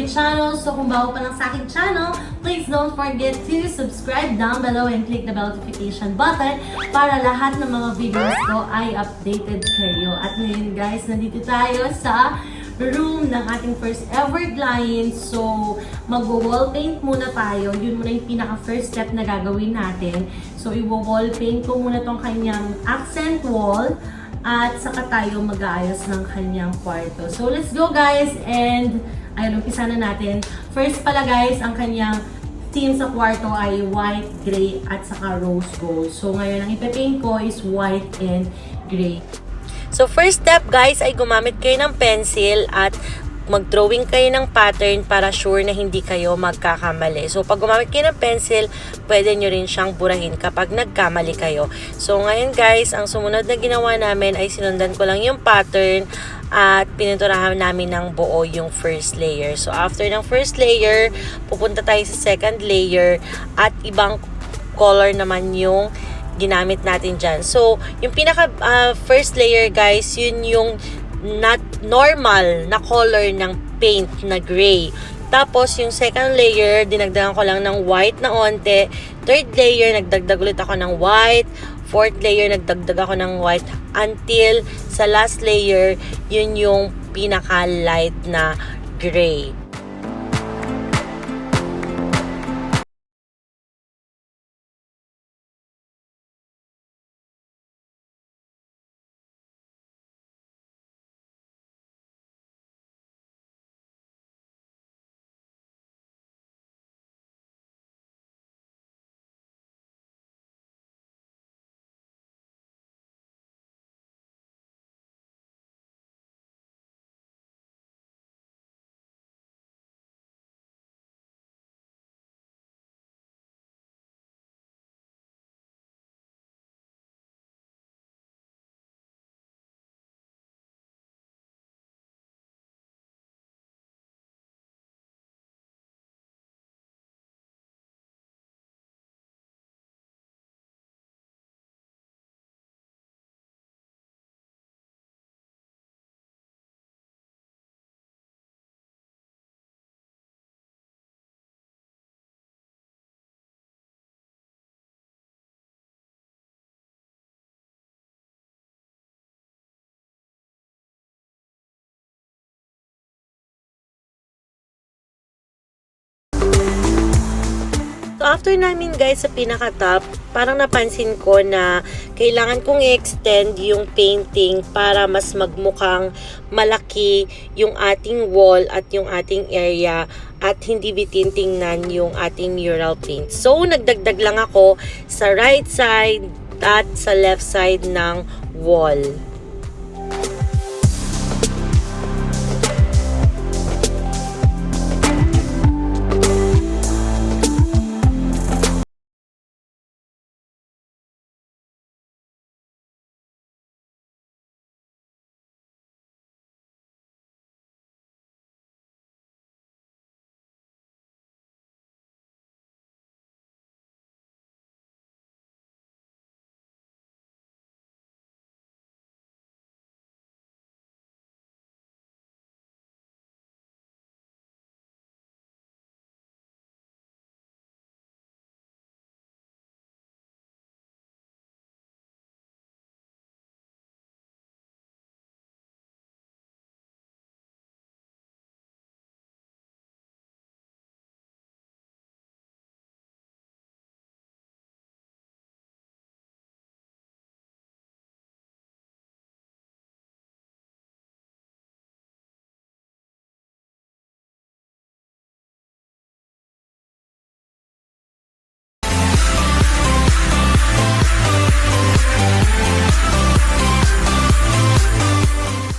my channel. So kung bago pa lang sa aking channel, please don't forget to subscribe down below and click the bell notification button para lahat ng mga videos ko ay updated kayo. At ngayon guys, nandito tayo sa room ng ating first ever client. So, mag-wall paint muna tayo. Yun muna yung pinaka-first step na gagawin natin. So, i-wall paint ko muna tong kanyang accent wall at saka tayo mag-aayos ng kanyang kwarto. So, let's go guys! And, ayun, umpisa na natin. First pala guys, ang kanyang theme sa kwarto ay white, gray, at saka rose gold. So, ngayon, ang ipe-paint ko is white and gray. So, first step guys ay gumamit kayo ng pencil at mag-drawing kayo ng pattern para sure na hindi kayo magkakamali. So, pag gumamit kayo ng pencil, pwede nyo rin siyang burahin kapag nagkamali kayo. So, ngayon guys, ang sumunod na ginawa namin ay sinundan ko lang yung pattern at pininturahan namin ng buo yung first layer. So, after ng first layer, pupunta tayo sa second layer at ibang color naman yung ginamit natin dyan. So, yung pinaka first layer guys, yun yung not normal na color ng paint na gray. Tapos, yung second layer, dinagdagan ko lang ng white na onte. Third layer, nagdagdag ulit ako ng white. Fourth layer, nagdagdag ako ng white. Until sa last layer, yun yung pinaka light na gray. So, after namin guys sa pinaka-top, parang napansin ko na kailangan kong i-extend yung painting para mas magmukhang malaki yung ating wall at yung ating area at hindi bitintingnan yung ating mural paint. So, nagdagdag lang ako sa right side at sa left side ng wall.